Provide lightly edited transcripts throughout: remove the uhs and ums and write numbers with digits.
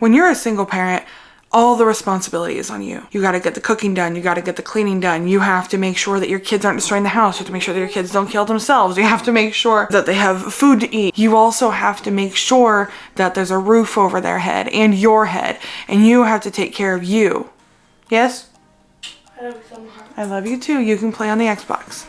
When you're a single parent, all the responsibility is on you. You gotta get the cooking done. You gotta get the cleaning done. You have to make sure that your kids aren't destroying the house. You have to make sure that your kids don't kill themselves. You have to make sure that they have food to eat. You also have to make sure that there's a roof over their head and your head. And you have to take care of you. Yes? I love you so much. I love you too. You can play on the Xbox.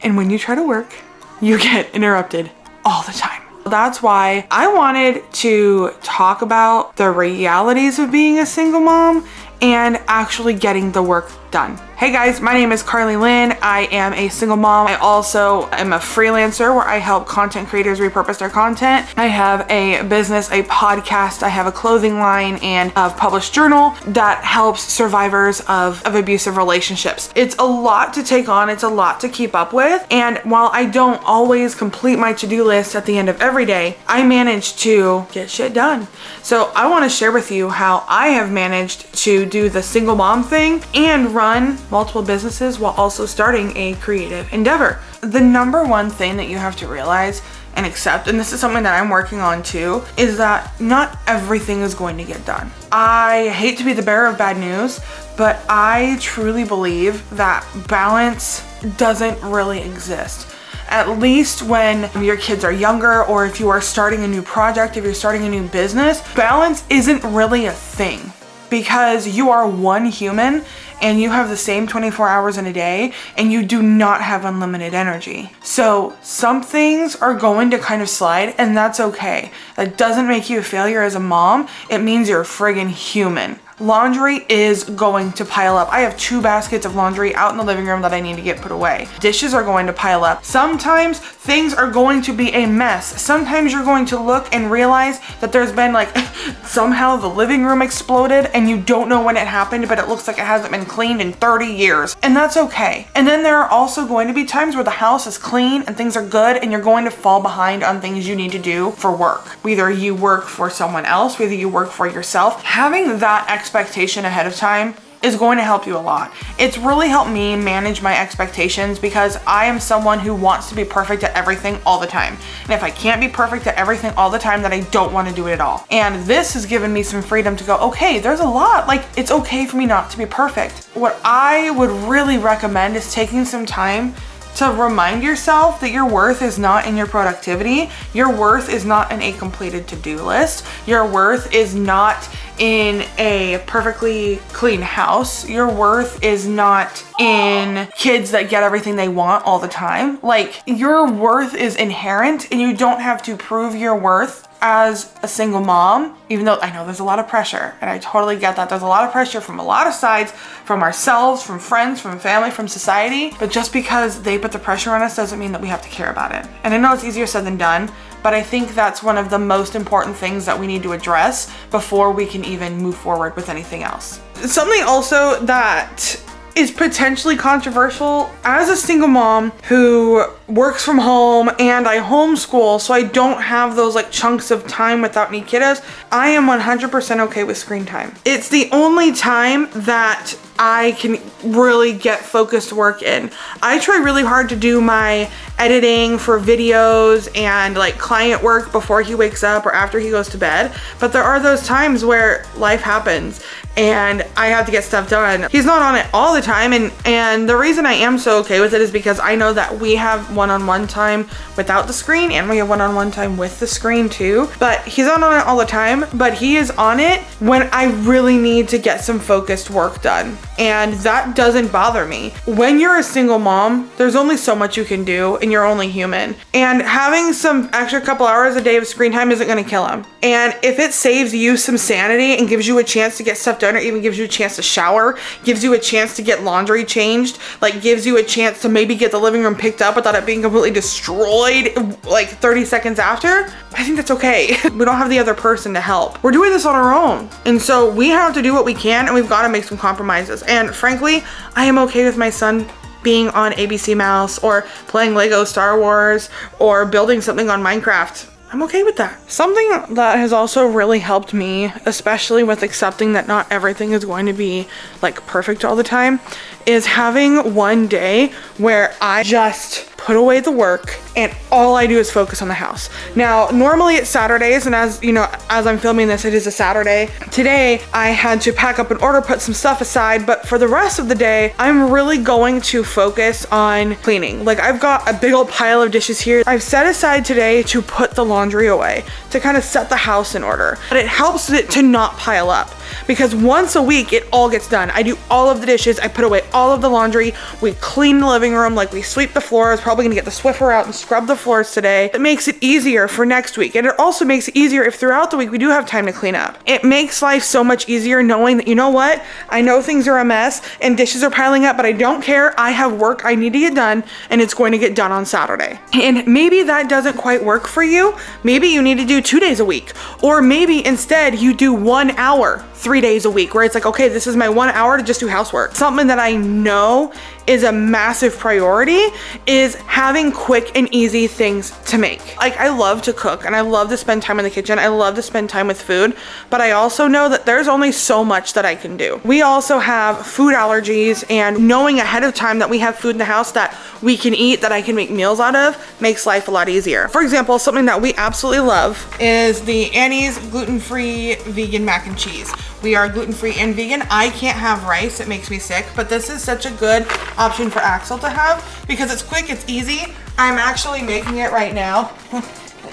And when you try to work, you get interrupted all the time. That's why I wanted to talk about the realities of being a single mom and actually getting the work done. Hey guys, my name is Carly Lynn. I am a single mom. I also am a freelancer where I help content creators repurpose their content. I have a business, a podcast, I have a clothing line, and a published journal that helps survivors of abusive relationships. It's a lot to take on, it's a lot to keep up with, and while I don't always complete my to-do list at the end of every day, I manage to get shit done. So I want to share with you how I have managed to do the single mom thing and run multiple businesses while also starting a creative endeavor. The number one thing that you have to realize and accept, and this is something that I'm working on too, is that not everything is going to get done. I hate to be the bearer of bad news, but I truly believe that balance doesn't really exist. At least when your kids are younger, or if you are starting a new project, if you're starting a new business, balance isn't really a thing because you are one human and you have the same 24 hours in a day and you do not have unlimited energy. So some things are going to kind of slide, and that's okay. That doesn't make you a failure as a mom. It means you're a friggin' human. Laundry is going to pile up. I have 2 baskets of laundry out in the living room that I need to get put away. Dishes are going to pile up. Sometimes things are going to be a mess. Sometimes you're going to look and realize that there's been like somehow the living room exploded and you don't know when it happened, but it looks like it hasn't been cleaned in 30 years. And that's okay. And then there are also going to be times where the house is clean and things are good and you're going to fall behind on things you need to do for work. Whether you work for someone else, whether you work for yourself, having that expectation ahead of time is going to help you a lot. It's really helped me manage my expectations because I am someone who wants to be perfect at everything all the time. And if I can't be perfect at everything all the time, then I don't want to do it at all. And this has given me some freedom to go, okay, there's a lot. Like, it's okay for me not to be perfect. What I would really recommend is taking some time to remind yourself that your worth is not in your productivity. Your worth is not in a completed to-do list. Your worth is not in a perfectly clean house. Your worth is not in kids that get everything they want all the time. Like, your worth is inherent and you don't have to prove your worth as a single mom, even though I know there's a lot of pressure, and I totally get that. There's a lot of pressure from a lot of sides, from ourselves, from friends, from family, from society, but just because they put the pressure on us doesn't mean that we have to care about it. And I know it's easier said than done, but I think that's one of the most important things that we need to address before we can even move forward with anything else. Something also that is potentially controversial as a single mom who works from home and I homeschool, so I don't have those like chunks of time without any kiddos. I am 100% okay with screen time. It's the only time that I can really get focused work in. I try really hard to do my editing for videos and like client work before he wakes up or after he goes to bed, but there are those times where life happens and I have to get stuff done. He's not on it all the time, and the reason I am so okay with it is because I know that we have one-on-one time without the screen and we have one-on-one time with the screen too. But he's not on it all the time, but he is on it when I really need to get some focused work done. And that doesn't bother me. When you're a single mom, there's only so much you can do and you're only human. And having some extra couple hours a day of screen time isn't gonna kill him. And if it saves you some sanity and gives you a chance to get stuff done, or even gives you a chance to shower, gives you a chance to get laundry changed, like gives you a chance to maybe get the living room picked up without it being completely destroyed like 30 seconds after, I think that's okay. We don't have the other person to help. We're doing this on our own. And so we have to do what we can, and we've got to make some compromises. And frankly, I am okay with my son being on ABC Mouse or playing Lego Star Wars or building something on Minecraft. I'm okay with that. Something that has also really helped me, especially with accepting that not everything is going to be like perfect all the time, is having one day where I just put away the work and all I do is focus on the house. Now, normally it's Saturdays, and as you know, as I'm filming this, it is a Saturday. Today, I had to pack up an order, put some stuff aside, but for the rest of the day, I'm really going to focus on cleaning. Like, I've got a big old pile of dishes here. I've set aside today to put the laundry away, to kind of set the house in order. But it helps it to not pile up, because once a week, it all gets done. I do all of the dishes, I put away all of the laundry, we clean the living room, like we sweep the floors, probably gonna get the Swiffer out and scrub the floors today. It makes it easier for next week. And it also makes it easier if throughout the week we do have time to clean up. It makes life so much easier knowing that, you know what? I know things are a mess and dishes are piling up, but I don't care. I have work I need to get done, and it's going to get done on Saturday. And maybe that doesn't quite work for you. Maybe you need to do 2 days a week, or maybe instead you do 1 hour 3 days a week, where it's like, okay, this is my 1 hour to just do housework. Something that I know is a massive priority is having quick and easy things to make. Like, I love to cook and I love to spend time in the kitchen. I love to spend time with food, but I also know that there's only so much that I can do. We also have food allergies, and knowing ahead of time that we have food in the house that we can eat, that I can make meals out of, makes life a lot easier. For example, something that we absolutely love is the Annie's gluten-free vegan mac and cheese. We are gluten-free and vegan. I can't have rice, it makes me sick, but this is such a good option for Axel to have because it's quick, it's easy. I'm actually making it right now.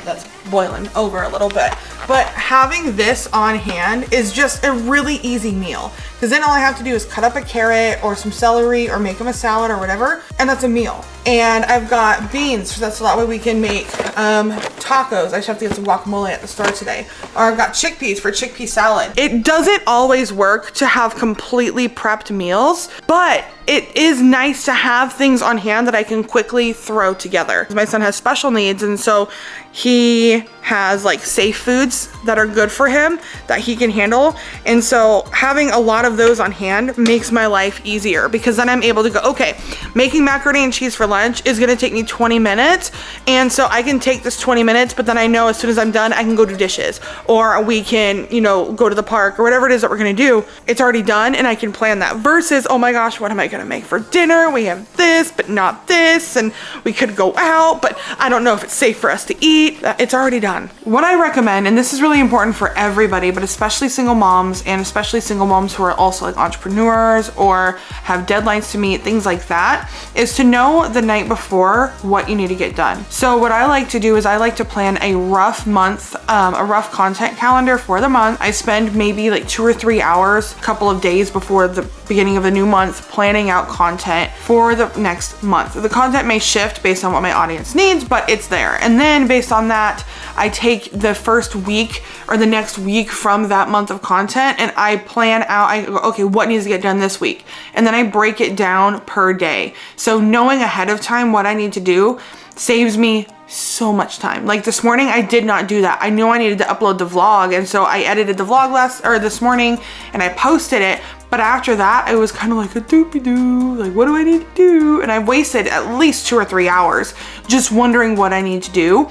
That's boiling over a little bit. But having this on hand is just a really easy meal, because then all I have to do is cut up a carrot or some celery or make them a salad or whatever, and that's a meal. And I've got beans, so that way we can make tacos. I just have to get some guacamole at the store today. Or I've got chickpeas for chickpea salad. It doesn't always work to have completely prepped meals, but it is nice to have things on hand that I can quickly throw together. My son has special needs, and so he has like safe foods that are good for him that he can handle. And so having a lot of those on hand makes my life easier, because then I'm able to go, okay, making macaroni and cheese for lunch is gonna take me 20 minutes. And so I can take this 20 minutes, but then I know as soon as I'm done, I can go do dishes, or we can, you know, go to the park or whatever it is that we're gonna do. It's already done and I can plan that, versus, oh my gosh, what am I gonna make for dinner? We have this, but not this. And we could go out, but I don't know if it's safe for us to eat. It's already done. What I recommend, and this is really important for everybody, but especially single moms, and especially single moms who are also like entrepreneurs or have deadlines to meet, things like that, is to know the night before what you need to get done. So what I like to do is I like to plan a rough month, a rough content calendar for the month. I spend maybe like 2 or 3 hours, a couple of days before the beginning of a new month, planning out content for the next month. The content may shift based on what my audience needs, but it's there. And then based on that, I take the first week or the next week from that month of content and I plan out, I go, okay, what needs to get done this week? And then I break it down per day. So knowing ahead of time what I need to do saves me so much time. Like this morning, I did not do that. I knew I needed to upload the vlog, and so I edited the vlog this morning and I posted it. But after that, I was kind of like a doopy-doo, like what do I need to do? And I wasted at least 2 or 3 hours just wondering what I need to do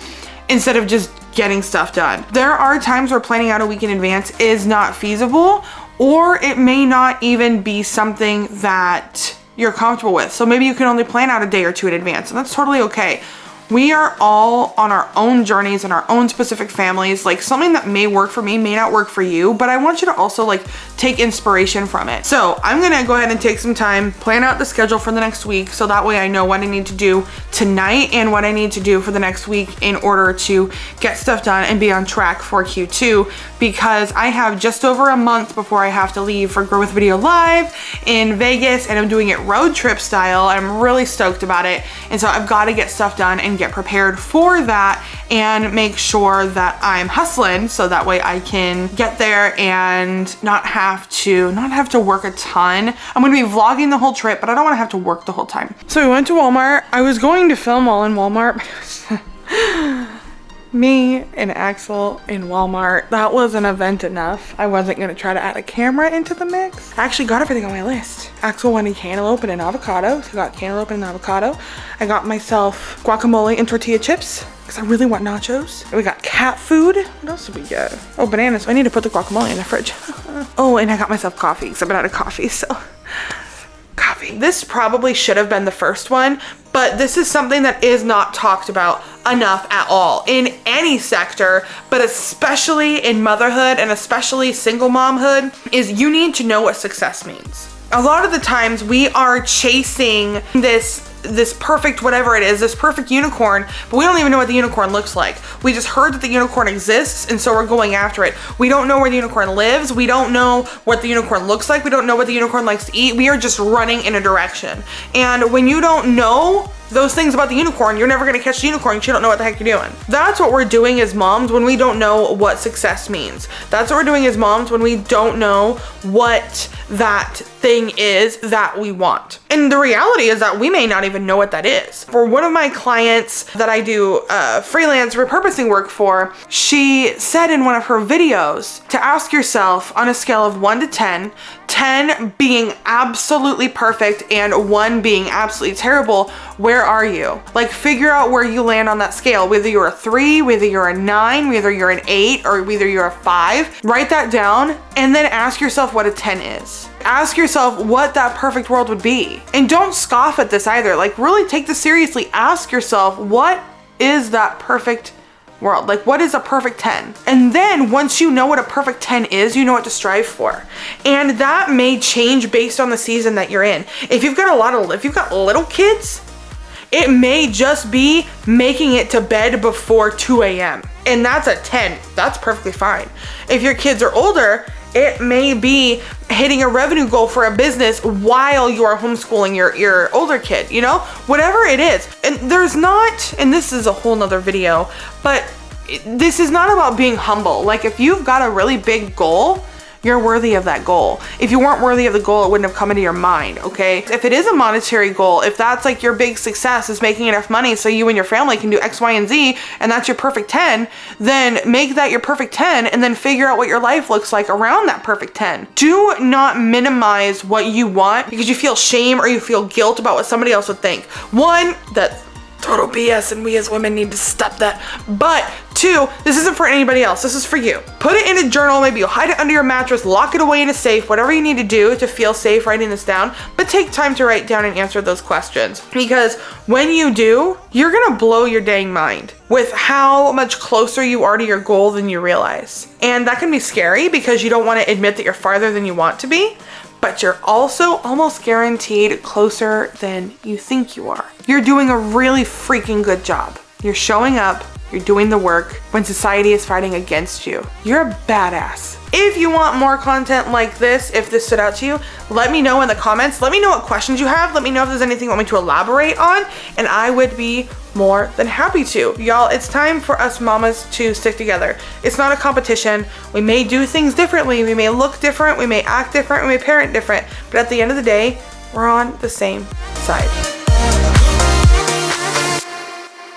instead of just getting stuff done. There are times where planning out a week in advance is not feasible, or it may not even be something that you're comfortable with. So maybe you can only plan out a day or 2 in advance, and that's totally okay. We are all on our own journeys and our own specific families. Like something that may work for me may not work for you, but I want you to also like take inspiration from it. So I'm gonna go ahead and take some time, plan out the schedule for the next week, so that way I know what I need to do tonight and what I need to do for the next week in order to get stuff done and be on track for Q2, because I have just over a month before I have to leave for Grow With Video Live in Vegas, and I'm doing it road trip style. I'm really stoked about it. And so I've got to get stuff done and get prepared for that and make sure that I'm hustling so that way I can get there and not have to work a ton. I'm gonna be vlogging the whole trip, but I don't want to have to work the whole time. So we went to Walmart. I was going to film while in Walmart. Me and Axel in Walmart, that was an event enough. I wasn't gonna try to add a camera into the mix. I actually got everything on my list. Axel wanted cantaloupe and an avocado, so I got cantaloupe and an avocado. I got myself guacamole and tortilla chips, because I really want nachos. And we got cat food. What else did we get? Oh, bananas. I need to put the guacamole in the fridge. Oh, and I got myself coffee, because I've been out of coffee, so. Coffee. This probably should have been the first one, but this is something that is not talked about enough at all in any sector, but especially in motherhood and especially single momhood, is you need to know what success means. A lot of the times we are chasing this perfect whatever it is, this perfect unicorn, but we don't even know what the unicorn looks like. We just heard that the unicorn exists, and so we're going after it. We don't know where the unicorn lives. We don't know what the unicorn looks like. We don't know what the unicorn likes to eat. We are just running in a direction. And when you don't know those things about the unicorn, you're never gonna catch the unicorn because you don't know what the heck you're doing. That's what we're doing as moms when we don't know what success means. That's what we're doing as moms when we don't know what that thing is that we want. And the reality is that we may not even know what that is. For one of my clients that I do freelance repurposing work for, she said in one of her videos to ask yourself on a scale of 1 to 10, 10 being absolutely perfect and 1 being absolutely terrible, where are you? Like, figure out where you land on that scale, whether you're a 3, whether you're a 9, whether you're an 8, or whether you're a 5. Write that down and then ask yourself what a 10 is. Ask yourself what that perfect world would be. And don't scoff at this either. Like, really take this seriously. Ask yourself, what is that perfect world? Like, what is a perfect 10? And then once you know what a perfect 10 is, you know what to strive for. And that may change based on the season that you're in. If you've got little kids, it may just be making it to bed before 2 a.m. And that's a 10. That's perfectly fine. If your kids are older, it may be hitting a revenue goal for a business while you are homeschooling your older kid, you know? Whatever it is. And there's not, and this is a whole nother video, but this is not about being humble. Like, if you've got a really big goal, you're worthy of that goal. If you weren't worthy of the goal, it wouldn't have come into your mind, okay? If it is a monetary goal, if that's like your big success is making enough money so you and your family can do X, Y, and Z, and that's your perfect 10, then make that your perfect 10 and then figure out what your life looks like around that perfect 10. Do not minimize what you want because you feel shame or you feel guilt about what somebody else would think. One, that's total BS and we as women need to stop that. But 2, this isn't for anybody else. This is for you. Put it in a journal. Maybe you'll hide it under your mattress, lock it away in a safe, whatever you need to do to feel safe writing this down. But take time to write down and answer those questions. Because when you do, you're gonna blow your dang mind with how much closer you are to your goal than you realize. And that can be scary because you don't want to admit that you're farther than you want to be. But you're also almost guaranteed closer than you think you are. You're doing a really freaking good job. You're showing up, you're doing the work when society is fighting against you. You're a badass. If you want more content like this, if this stood out to you, let me know in the comments. Let me know what questions you have. Let me know if there's anything you want me to elaborate on, and I would be more than happy to. Y'all, it's time for us mamas to stick together. It's not a competition. We may do things differently. We may look different. We may act different. We may parent different. But at the end of the day, we're on the same side.